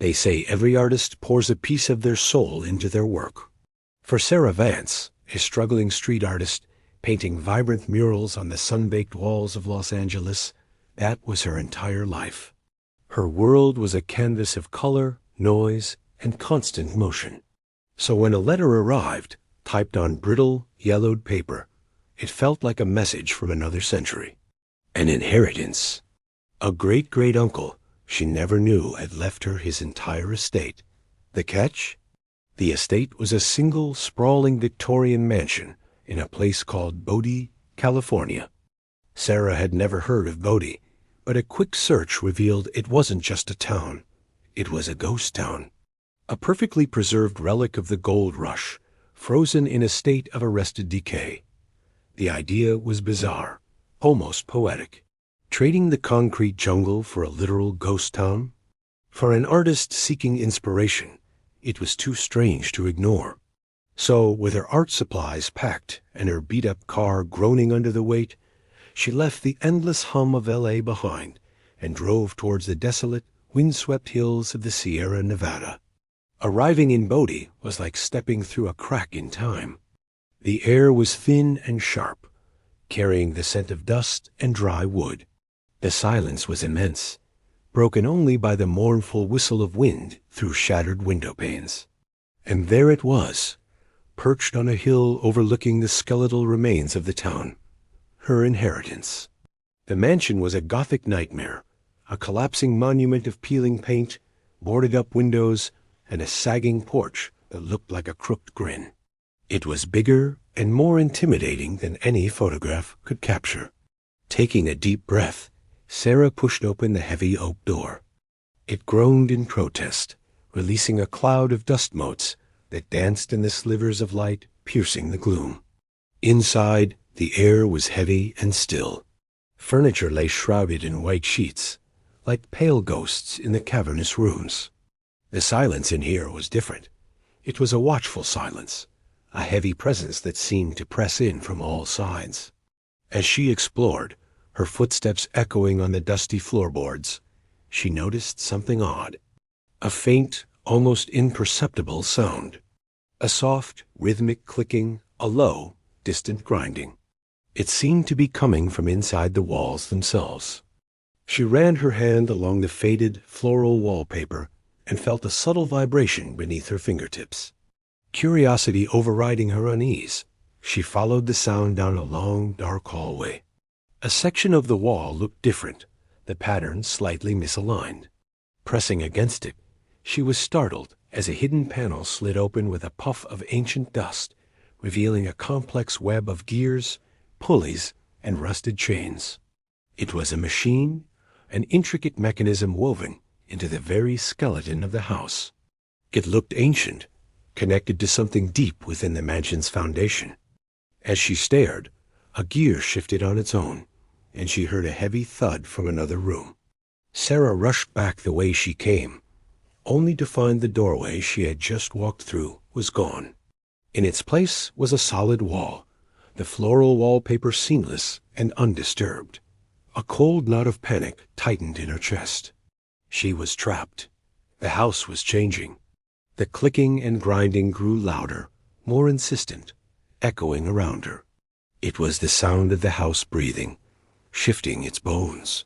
They say every artist pours a piece of their soul into their work. For Sarah Vance, a struggling street artist, painting vibrant murals on the sun-baked walls of Los Angeles, that was her entire life. Her world was a canvas of color, noise, and constant motion. So when a letter arrived, typed on brittle, yellowed paper, it felt like a message from another century. An inheritance. A great-great-uncle she never knew had left her his entire estate. The catch? The estate was a single, sprawling Victorian mansion in a place called Bodie, California. Sarah had never heard of Bodie, but a quick search revealed it wasn't just a town. It was a ghost town. A perfectly preserved relic of the gold rush, frozen in a state of arrested decay. The idea was bizarre, almost poetic. Trading the concrete jungle for a literal ghost town? For an artist seeking inspiration, it was too strange to ignore. So, with her art supplies packed and her beat-up car groaning under the weight, she left the endless hum of L.A. behind and drove towards the desolate, windswept hills of the Sierra Nevada. Arriving in Bodie was like stepping through a crack in time. The air was thin and sharp, carrying the scent of dust and dry wood. The silence was immense, broken only by the mournful whistle of wind through shattered window panes. And there it was, perched on a hill overlooking the skeletal remains of the town. Her inheritance. The mansion was a Gothic nightmare, a collapsing monument of peeling paint, boarded-up windows, and a sagging porch that looked like a crooked grin. It was bigger and more intimidating than any photograph could capture. Taking a deep breath, Sarah pushed open the heavy oak door. It groaned in protest, releasing a cloud of dust motes that danced in the slivers of light piercing the gloom. Inside, the air was heavy and still. Furniture lay shrouded in white sheets, like pale ghosts in the cavernous rooms. The silence in here was different. It was a watchful silence, a heavy presence that seemed to press in from all sides. As she explored, her footsteps echoing on the dusty floorboards, she noticed something odd. A faint, almost imperceptible sound. A soft, rhythmic clicking, a low, distant grinding. It seemed to be coming from inside the walls themselves. She ran her hand along the faded, floral wallpaper and felt a subtle vibration beneath her fingertips. Curiosity overriding her unease, she followed the sound down a long, dark hallway. A section of the wall looked different, the pattern slightly misaligned. Pressing against it, she was startled as a hidden panel slid open with a puff of ancient dust, revealing a complex web of gears, pulleys, and rusted chains. It was a machine, an intricate mechanism woven into the very skeleton of the house. It looked ancient, connected to something deep within the mansion's foundation. As she stared, a gear shifted on its own, and she heard a heavy thud from another room. Sarah rushed back the way she came, only to find the doorway she had just walked through was gone. In its place was a solid wall, the floral wallpaper seamless and undisturbed. A cold knot of panic tightened in her chest. She was trapped. The house was changing. The clicking and grinding grew louder, more insistent, echoing around her. It was the sound of the house breathing, shifting its bones.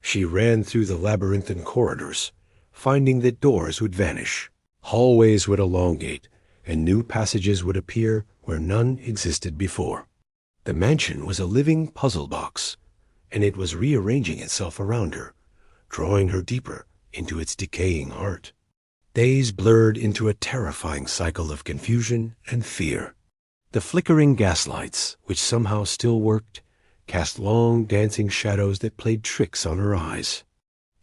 She ran through the labyrinthine corridors, finding that doors would vanish, hallways would elongate, and new passages would appear where none existed before. The mansion was a living puzzle box, and it was rearranging itself around her, drawing her deeper into its decaying heart. Days blurred into a terrifying cycle of confusion and fear. The flickering gaslights, which somehow still worked, cast long dancing shadows that played tricks on her eyes.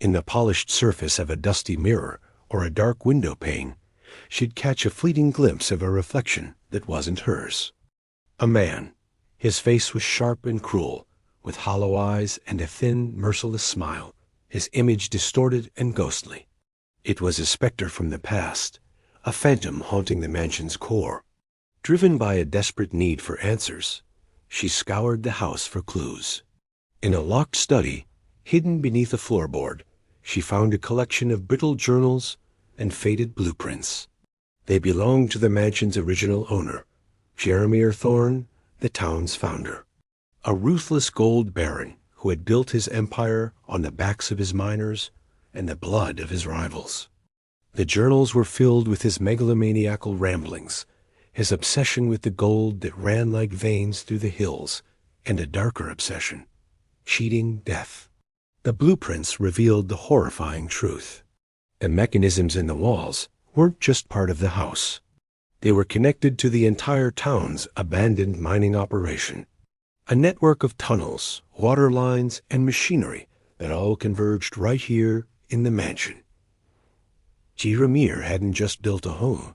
In the polished surface of a dusty mirror or a dark window pane, she'd catch a fleeting glimpse of a reflection that wasn't hers. A man. His face was sharp and cruel, with hollow eyes and a thin, merciless smile, his image distorted and ghostly. It was a specter from the past, a phantom haunting the mansion's core. Driven by a desperate need for answers, she scoured the house for clues. In a locked study, hidden beneath a floorboard, she found a collection of brittle journals, and faded blueprints. They belonged to the mansion's original owner, Jeremy Thorne, the town's founder. A ruthless gold baron who had built his empire on the backs of his miners and the blood of his rivals. The journals were filled with his megalomaniacal ramblings, his obsession with the gold that ran like veins through the hills, and a darker obsession, cheating death. The blueprints revealed the horrifying truth. The mechanisms in the walls weren't just part of the house. They were connected to the entire town's abandoned mining operation. A network of tunnels, water lines, and machinery that all converged right here in the mansion. Jeremier hadn't just built a home.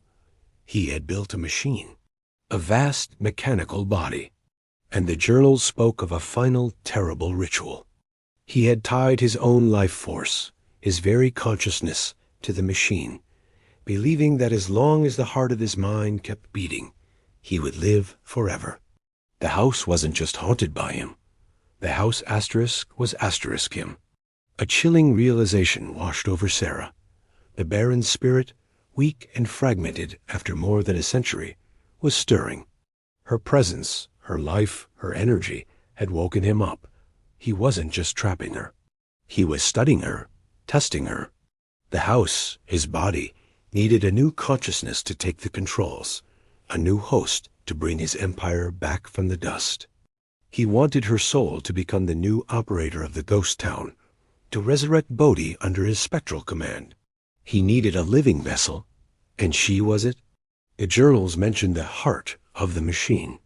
He had built a machine, a vast mechanical body. And the journals spoke of a final terrible ritual. He had tied his own life force, his very consciousness, to the machine, believing that as long as the heart of his mind kept beating, he would live forever. The house wasn't just haunted by him. The house asterisk was asterisk him. A chilling realization washed over Sarah. The baron's spirit, weak and fragmented after more than a century, was stirring. Her presence, her life, her energy had woken him up. He wasn't just trapping her. He was studying her, testing her. The house, his body, needed a new consciousness to take the controls, a new host to bring his empire back from the dust. He wanted her soul to become the new operator of the ghost town, to resurrect Bodhi under his spectral command. He needed a living vessel, and she was it. The journals mentioned the heart of the machine,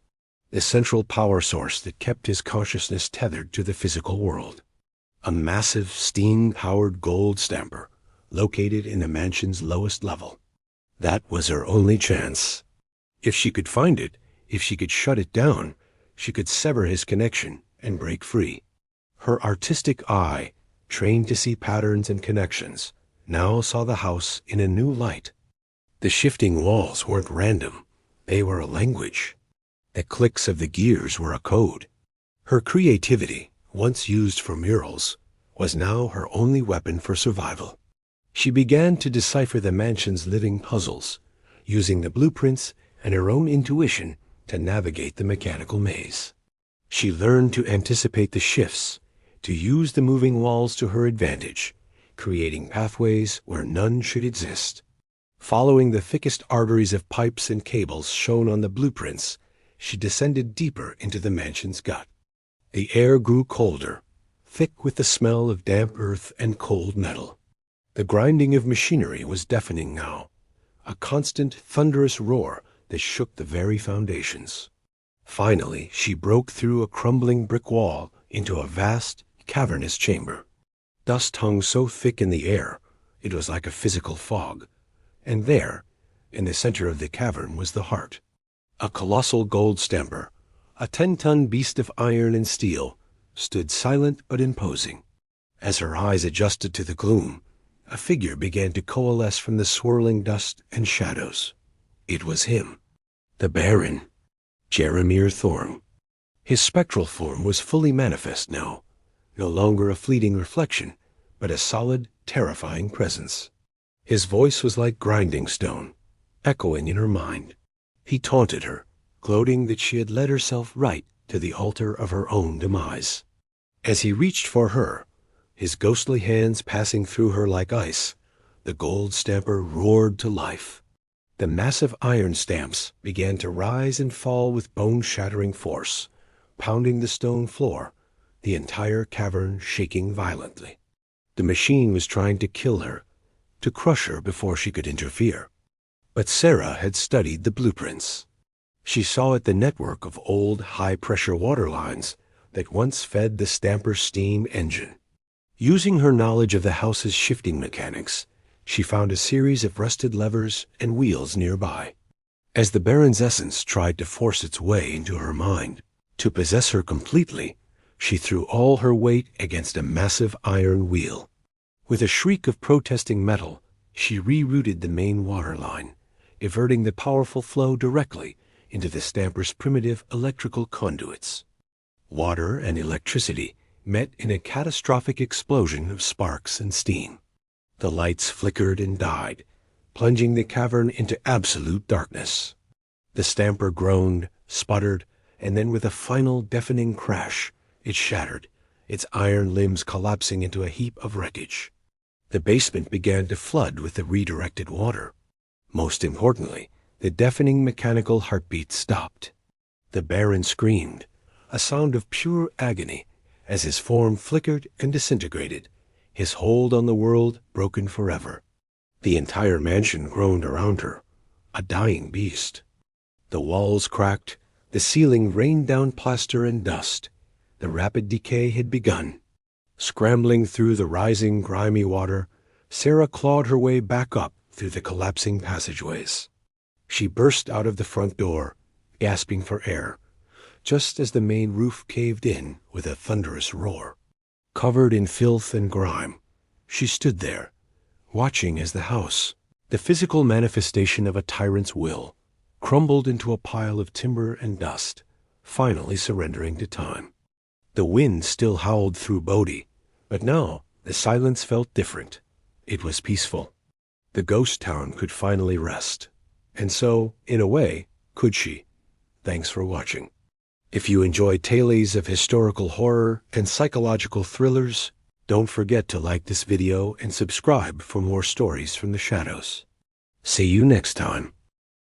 the central power source that kept his consciousness tethered to the physical world. A massive steam-powered gold stamper located in the mansion's lowest level. That was her only chance. If she could find it, if she could shut it down, she could sever his connection and break free. Her artistic eye, trained to see patterns and connections, now saw the house in a new light. The shifting walls weren't random. They were a language. The clicks of the gears were a code. Her creativity, once used for murals, was now her only weapon for survival. She began to decipher the mansion's living puzzles, using the blueprints and her own intuition to navigate the mechanical maze. She learned to anticipate the shifts, to use the moving walls to her advantage, creating pathways where none should exist. Following the thickest arteries of pipes and cables shown on the blueprints, she descended deeper into the mansion's gut. The air grew colder, thick with the smell of damp earth and cold metal. The grinding of machinery was deafening now, a constant, thunderous roar that shook the very foundations. Finally, she broke through a crumbling brick wall into a vast, cavernous chamber. Dust hung so thick in the air, it was like a physical fog. And there, in the center of the cavern, was the heart. A colossal gold stamper, a 10-ton beast of iron and steel, stood silent but imposing. As her eyes adjusted to the gloom, a figure began to coalesce from the swirling dust and shadows. It was him, the Baron, Jeremier Thorne. His spectral form was fully manifest now, no longer a fleeting reflection, but a solid, terrifying presence. His voice was like grinding stone, echoing in her mind. He taunted her, gloating that she had led herself right to the altar of her own demise. As he reached for her, his ghostly hands passing through her like ice, the gold stamper roared to life. The massive iron stamps began to rise and fall with bone-shattering force, pounding the stone floor, the entire cavern shaking violently. The machine was trying to kill her, to crush her before she could interfere. But Sarah had studied the blueprints. She saw it the network of old, high-pressure water lines that once fed the stamper's steam engine. Using her knowledge of the house's shifting mechanics, she found a series of rusted levers and wheels nearby. As the Baron's essence tried to force its way into her mind, to possess her completely, she threw all her weight against a massive iron wheel. With a shriek of protesting metal, she rerouted the main water line, diverting the powerful flow directly into the stamper's primitive electrical conduits. Water and electricity met in a catastrophic explosion of sparks and steam. The lights flickered and died, plunging the cavern into absolute darkness. The stamper groaned, sputtered, and then with a final deafening crash, it shattered, its iron limbs collapsing into a heap of wreckage. The basement began to flood with the redirected water. Most importantly, the deafening mechanical heartbeat stopped. The Baron screamed, a sound of pure agony, as his form flickered and disintegrated, his hold on the world broken forever. The entire mansion groaned around her, a dying beast. The walls cracked, the ceiling rained down plaster and dust. The rapid decay had begun. Scrambling through the rising, grimy water, Sarah clawed her way back up through the collapsing passageways. She burst out of the front door, gasping for air, just as the main roof caved in with a thunderous roar. Covered in filth and grime, she stood there, watching as the house, the physical manifestation of a tyrant's will, crumbled into a pile of timber and dust, finally surrendering to time. The wind still howled through Bodhi, but now the silence felt different. It was peaceful. The ghost town could finally rest. And so, in a way, could she. Thanks for watching. If you enjoy tales of historical horror and psychological thrillers, don't forget to like this video and subscribe for more stories from the shadows. See you next time.